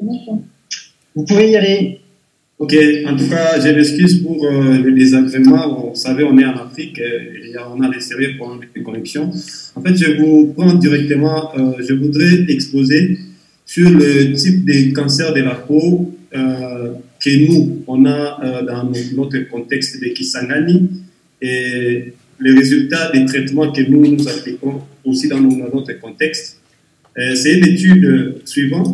Vous pouvez y aller. Ok, en tout cas, je m'excuse pour le désagrément. Vous savez, on est en Afrique, et on a des sérieux problèmes de connexion. En fait, je vous prends directement, je voudrais exposer sur le type de cancer de la peau que nous, on a dans notre contexte de Kisangani et les résultats des traitements que nous appliquons aussi dans notre contexte. C'est une étude suivant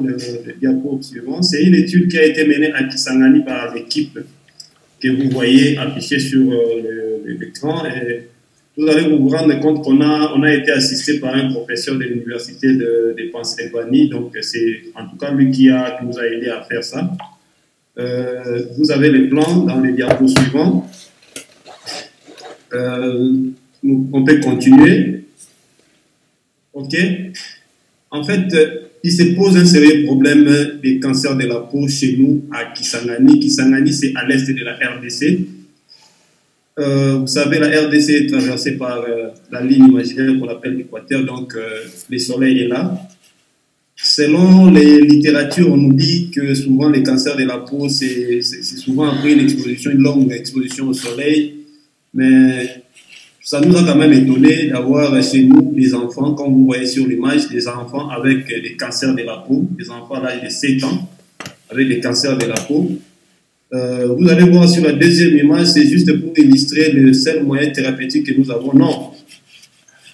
le diapo suivant, c'est une étude qui a été menée à Kisangani par l'équipe que vous voyez affichée sur l'écran. Et vous allez vous rendre compte qu'on a été assisté par un professeur de l'université de Pennsylvanie, donc c'est en tout cas lui qui nous a aidé à faire ça. Vous avez les plans dans les diapos suivants. On peut continuer. Ok. En fait, il se pose un sérieux problème des cancers de la peau chez nous à Kisangani. Kisangani, c'est à l'est de la RDC. Vous savez, la RDC est traversée par la ligne imaginaire qu'on appelle l'équateur, donc le soleil est là. Selon les littératures, on nous dit que souvent les cancers de la peau, c'est souvent après une longue exposition au soleil, mais ça nous a quand même étonné d'avoir chez nous des enfants, comme vous voyez sur l'image, des enfants avec des cancers de la peau, des enfants à l'âge de 7 ans avec des cancers de la peau. Vous allez voir sur la deuxième image, c'est juste pour illustrer le seul moyen thérapeutique que nous avons. Non.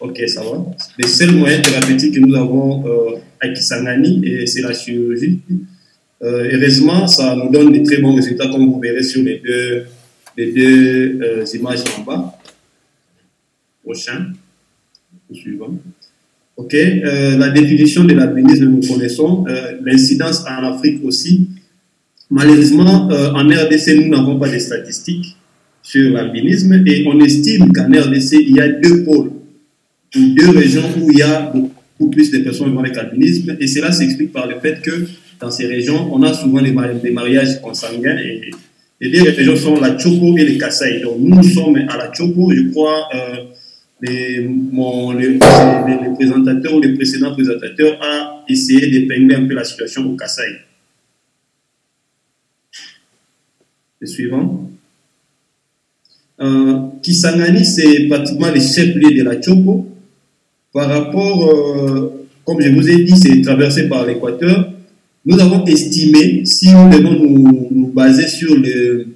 Ok, ça va. Le seul moyen thérapeutique que nous avons à Kisangani, et c'est la chirurgie. Heureusement, ça nous donne de très bons résultats, comme vous verrez sur les deux images en bas. Prochain, suivant. Ok, la définition de l'albinisme, nous connaissons, l'incidence en Afrique aussi. Malheureusement, en RDC, nous n'avons pas de statistiques sur l'albinisme et on estime qu'en RDC, il y a deux pôles, ou deux régions où il y a beaucoup plus de personnes vivant avec l'albinisme, et cela s'explique par le fait que dans ces régions, on a souvent des mariages consanguins, et les deux régions sont la Chopo et le Kasaï. Donc nous sommes à la Chopo, je crois. Les présentateurs ou les précédents présentateurs a essayé d'épingler un peu la situation au Kasaï. Le suivant. Kisangani, c'est pratiquement le chef-lieu de la Chopo. Par rapport, comme je vous ai dit, c'est traversé par l'équateur. Nous avons estimé, si nous devons nous baser sur les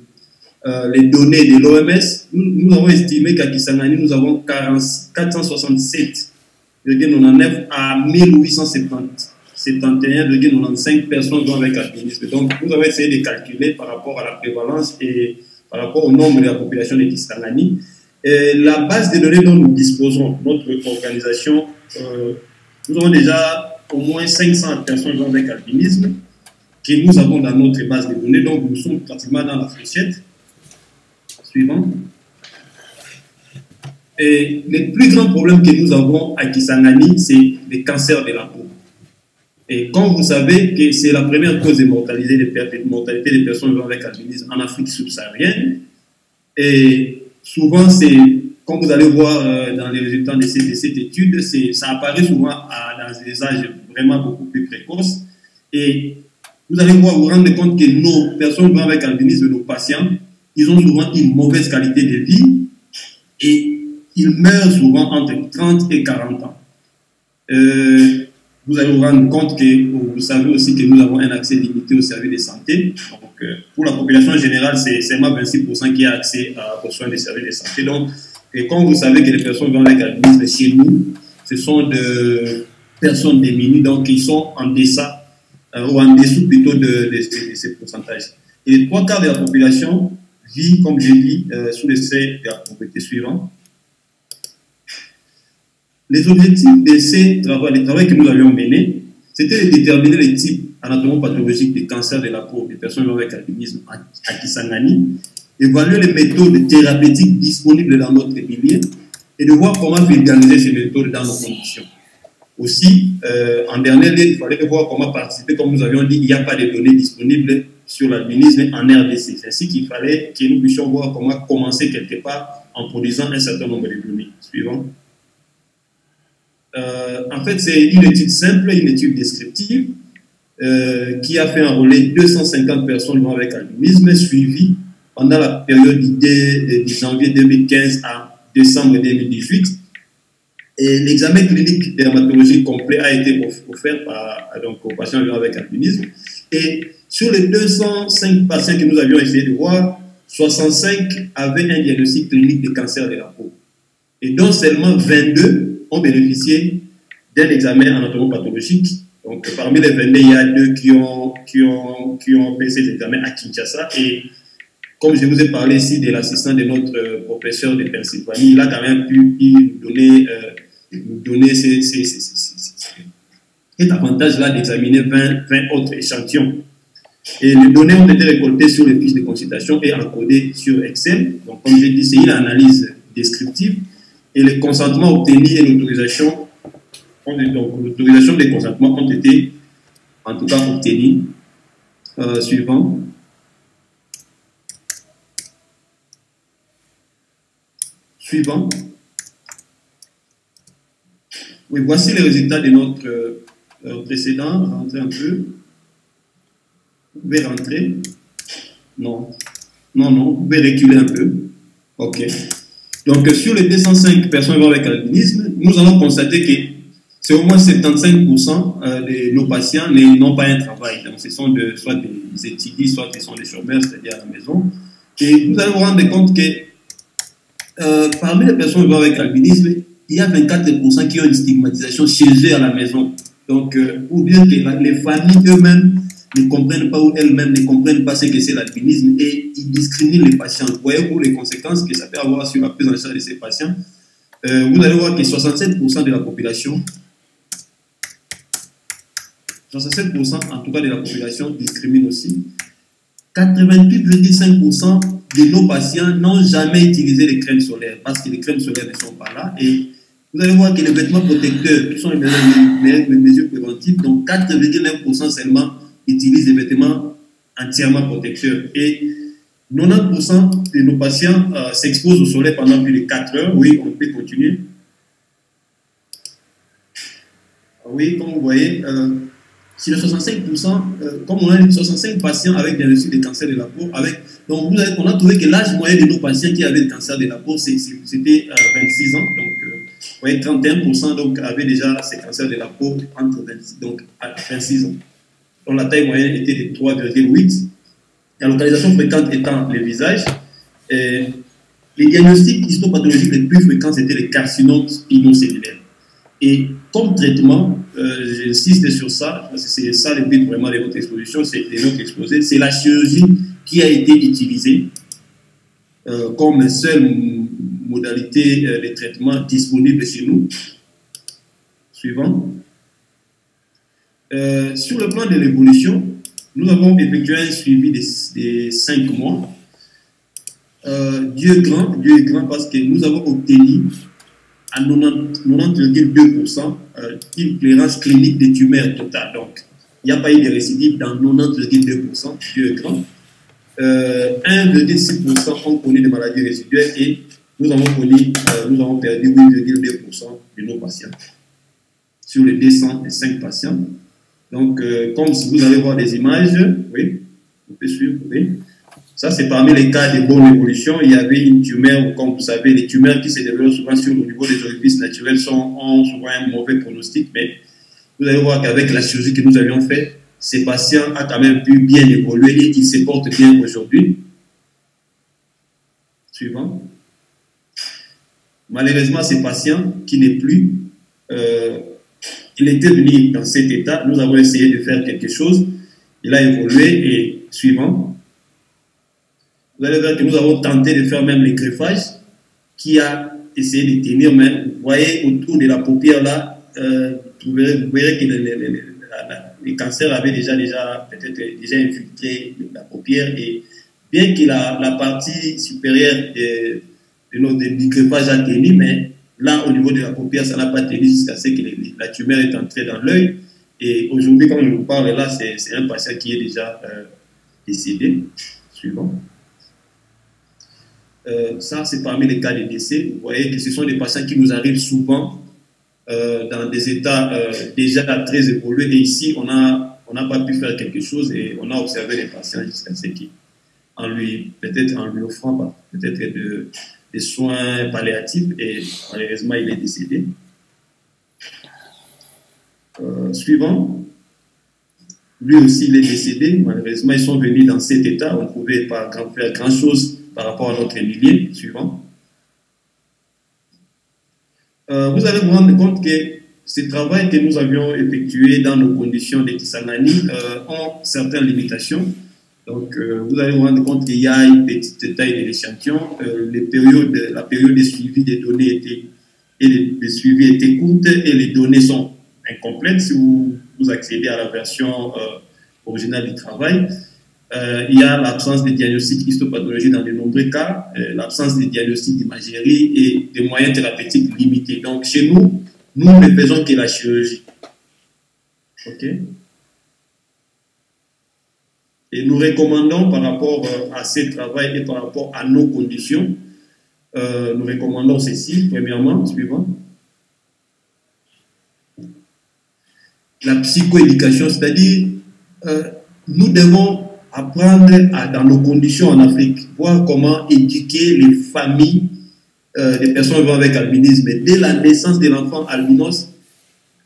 données de l'OMS, nous avons estimé qu'à Kisangani, nous avons 467,99 à 1871,95 personnes avec albinisme. Donc, nous avons essayé de calculer par rapport à la prévalence et par rapport au nombre de la population de Kisangani. La base de données dont nous disposons, notre organisation, nous avons déjà au moins 500 personnes avec albinisme que nous avons dans notre base de données. Donc, nous sommes pratiquement dans la fourchette. Suivant. Et le plus grand problème que nous avons à Kisangani, c'est le cancer de la peau. Et comme vous savez que c'est la première cause de mortalité des personnes vivant avec albinisme en Afrique subsaharienne, et souvent, comme vous allez voir dans les résultats de cette étude, ça apparaît souvent dans des âges vraiment beaucoup plus précoces. Et vous allez vous rendre compte que nos personnes vivant avec albinisme, nos patients, ils ont souvent une mauvaise qualité de vie et ils meurent souvent entre 30 et 40 ans. Vous allez vous rendre compte que vous savez aussi que nous avons un accès limité aux services de santé. Donc, pour la population générale, c'est seulement 26% qui a accès aux soins des services de santé. Donc, et comme vous savez que les personnes vivant avec l'albinisme chez nous, ce sont des personnes démunies, donc ils sont en deçà ou en dessous plutôt de ces pourcentages. Et les 3/4 de la population vit, comme j'ai dit, sous le seuil de la pauvreté suivant. Les objectifs de ces travaux, les travaux que nous avions menés, c'était de déterminer les types anatomopathologiques des cancers de la peau des personnes avec albinisme à Kisangani, évaluer les méthodes thérapeutiques disponibles dans notre milieu et de voir comment vulgariser ces méthodes dans nos conditions. Aussi, en dernier lieu, il fallait voir comment participer. Comme nous avions dit, il n'y a pas de données disponibles sur l'albinisme en RDC. C'est ainsi qu'il fallait que nous puissions voir comment commencer quelque part en produisant un certain nombre de données. Suivant. En fait, c'est une étude simple, une étude descriptive. qui a fait enrôler 250 personnes vivant avec albinisme, suivi pendant la période de janvier 2015 à décembre 2018. Et l'examen clinique dermatologique complet a été offert aux patients vivant avec albinisme. Et sur les 205 patients que nous avions essayé de voir, 65 avaient un diagnostic clinique de cancer de la peau. Et dont seulement 22 ont bénéficié d'un examen anatomopathologique. Donc, parmi les 22, il y a 2 qui ont fait ces examens à Kinshasa. Et comme je vous ai parlé ici de l'assistant de notre professeur de Pennsylvanie, il a quand même pu nous donner cet avantage-là d'examiner 20 autres échantillons. Et les données ont été récoltées sur les fiches de consultation et encodées sur Excel. Donc, comme je l'ai dit, c'est une analyse descriptive. Et les consentements obtenus et l'autorisation des consentements ont été, en tout cas, obtenus. Suivant. Oui, voici les résultats de notre précédent. Rentrez un peu. Vous pouvez rentrer. Non. Vous pouvez reculer un peu. OK. Donc, sur les 205 personnes avec albinisme, nous allons constater que c'est au moins 75% de nos patients n'ont pas un travail. Donc, ce sont soit des étudiants, soit ce sont des chômeurs, c'est-à-dire à la maison. Et vous allez vous rendre compte que parmi les personnes vivant avec albinisme, il y a 24% qui ont une stigmatisation chez eux à la maison. Donc, pour dire que les familles eux-mêmes ne comprennent pas ou elles-mêmes ne comprennent pas ce que c'est l'albinisme et ils discriminent les patients. Vous voyez pour les conséquences que ça peut avoir sur la prise en charge de ces patients. Vous allez voir que 67% de la population, 67% en tout cas de la population discrimine aussi. 88,5% de nos patients n'ont jamais utilisé les crèmes solaires parce que les crèmes solaires ne sont pas là. Et vous allez voir que les vêtements protecteurs, qui sont les mesures préventives, donc 4,9% seulement utilisent des vêtements entièrement protecteurs. Et 90% de nos patients s'exposent au soleil pendant plus de 4 heures. Oui, on peut continuer. Oui, comme vous voyez, sur les 65%, comme on a dit, 65 patients avec des diagnostic de cancer de la peau, donc on a trouvé que l'âge moyen de nos patients qui avaient le cancer de la peau, c'était 26 ans. Donc, vous voyez, 31% donc, avaient déjà ces cancers de la peau entre 26 ans. Donc, la taille moyenne était de 3,8. La localisation fréquente étant le visage. Les diagnostics histopathologiques les plus fréquents, c'était les carcinomes inocellulaires. Et comme traitement, j'insiste sur ça, parce que c'est ça le but vraiment de notre exposition, c'est de notre exposé, c'est la chirurgie qui a été utilisée comme seule modalité de traitement disponible chez nous. Suivant. Sur le plan de l'évolution, nous avons effectué un suivi des 5 mois. Dieu est grand parce que nous avons obtenu à 90,2% une clairance clinique des tumeurs totales. Donc, il n'y a pas eu de récidive dans 90,2%, Dieu est grand. 1,6% ont connu des maladies résiduelles et nous avons perdu 8,2% de nos patients sur les 205 patients. Donc, comme si vous allez voir des images, oui, vous pouvez suivre, oui. Ça, c'est parmi les cas de bonne évolution. Il y avait une tumeur, comme vous savez, les tumeurs qui se développent souvent sur le niveau des orifices naturels ont souvent un mauvais pronostic, mais vous allez voir qu'avec la chirurgie que nous avions faite, ces patients ont quand même pu bien évoluer et ils se portent bien aujourd'hui. Suivant. Malheureusement, ces patients qui n'est plus, il était venu dans cet état, nous avons essayé de faire quelque chose, il a évolué et suivant. Vous allez voir que nous avons tenté de faire même les greffages qui a essayé de tenir, mais vous voyez autour de la paupière là, vous verrez que les cancers avaient déjà infiltré la paupière et bien que la partie supérieure du greffage a tenu, mais là au niveau de la paupière ça n'a pas tenu jusqu'à ce que la tumeur est entrée dans l'œil. Et aujourd'hui quand je vous parle là, c'est un patient qui est déjà décédé. Suivant. Ça, c'est parmi les cas de décès. Vous voyez que ce sont des patients qui nous arrivent souvent dans des états déjà très évolués. Et ici, on a on n'a pas pu faire quelque chose et on a observé les patients jusqu'à ce qu'en lui, peut-être en lui offrant peut-être des soins palliatifs et malheureusement il est décédé. Suivant, lui aussi il est décédé, malheureusement ils sont venus dans cet état, on ne pouvait pas faire grand chose par rapport à notre millier. Suivant. Vous allez vous rendre compte que ce travail que nous avions effectué dans nos conditions de Kisangani ont certaines limitations. Donc, vous allez vous rendre compte qu'il y a une petite taille de l'échantillon. La période de suivi des données était courte et les données sont incomplètes. Si vous accédez à la version originale du travail, il y a l'absence de diagnostic histopathologie dans de nombreux cas, l'absence de diagnostic d'imagerie et des moyens thérapeutiques limités. Donc, chez nous, nous ne faisons que la chirurgie. OK? Et nous recommandons par rapport à ce travail et par rapport à nos conditions, nous recommandons ceci, premièrement, suivant. La psychoéducation, c'est-à-dire, nous devons apprendre dans nos conditions en Afrique, voir comment éduquer les familles des personnes vivant avec albinisme. Dès la naissance de l'enfant albinos,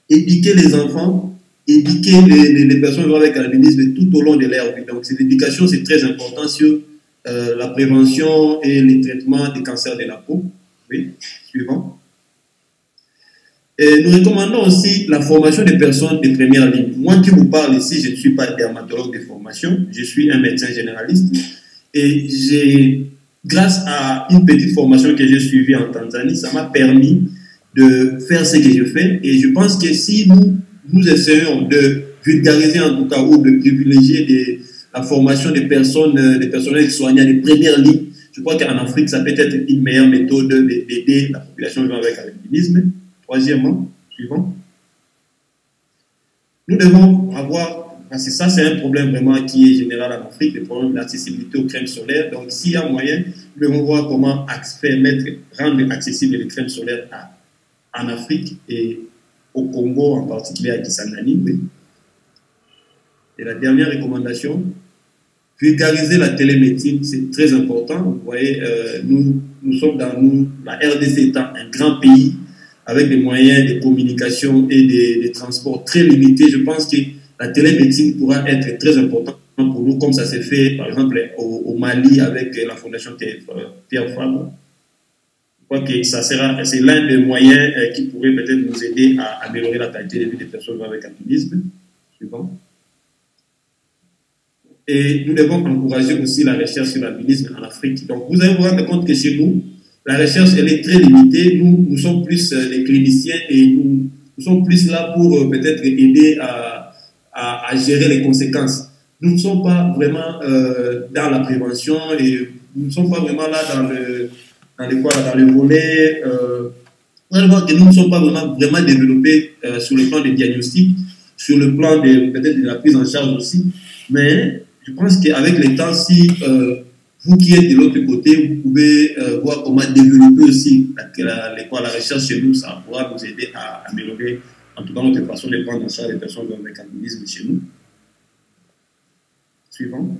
éduquer les enfants, éduquer les personnes vivant avec albinisme tout au long de leur vie. Donc, l'éducation, c'est très important sur la prévention et le traitement des cancers de la peau. Oui, suivant. Et nous recommandons aussi la formation des personnes de première ligne. Moi qui vous parle ici, je ne suis pas dermatologue de formation, je suis un médecin généraliste et grâce à une petite formation que j'ai suivie en Tanzanie, ça m'a permis de faire ce que je fais et je pense que si nous essayons de vulgariser en tout cas ou de privilégier la formation des personnels soignants de première ligne, je crois qu'en Afrique, ça peut être une meilleure méthode d'aider la population vivant avec l'albinisme. Troisièmement, suivant, nous devons avoir, parce que ça c'est un problème vraiment qui est général en Afrique, le problème de l'accessibilité aux crèmes solaires. Donc s'il y a moyen, nous devons voir comment rendre accessible les crèmes solaires en Afrique et au Congo, en particulier à Kisangani. Oui. Et la dernière recommandation, vulgariser la télémédecine, c'est très important. Vous voyez, nous sommes la RDC étant un grand pays, avec des moyens de communication et de transport très limités, je pense que la télémédecine pourra être très importante pour nous, comme ça s'est fait, par exemple, au Mali avec la Fondation Pierre Fabre. Je crois que c'est l'un des moyens qui pourrait peut-être nous aider à améliorer la qualité de vie des personnes avec albinisme. Suivant. Et nous devons encourager aussi la recherche sur l'albinisme en Afrique. Donc, vous allez vous rendre compte que chez nous, la recherche, elle est très limitée. Nous sommes plus des cliniciens et nous sommes plus là pour peut-être aider à gérer les conséquences. Nous ne sommes pas vraiment dans la prévention et nous ne sommes pas vraiment là dans le volet. Vous allez voir que nous ne sommes pas vraiment développés sur le plan des diagnostics, sur le plan peut-être de la prise en charge aussi. Mais je pense qu'avec le temps, si vous qui êtes de l'autre côté, vous pouvez voir comment développer aussi la recherche chez nous. Ça pourra nous aider à améliorer, en tout cas, notre façon de prendre en charge les personnes avec albinisme chez nous. Suivant.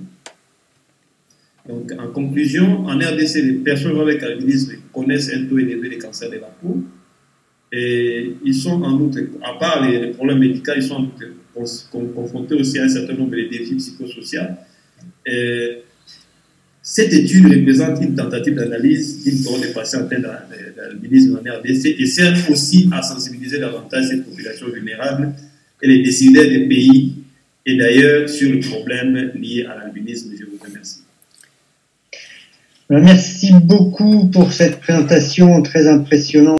Donc, en conclusion, en RDC, les personnes avec albinisme connaissent un taux élevé de cancer de la peau. Et ils sont en outre, à part les problèmes médicaux, ils sont en outre confrontés aussi à un certain nombre de défis psychosociaux. Cette étude représente une tentative d'analyse d'une cohorte de patients atteints d'albinisme en RDC et sert aussi à sensibiliser davantage cette population vulnérable et les décideurs des pays et d'ailleurs sur le problème lié à l'albinisme. Je vous remercie. Merci beaucoup pour cette présentation très impressionnante.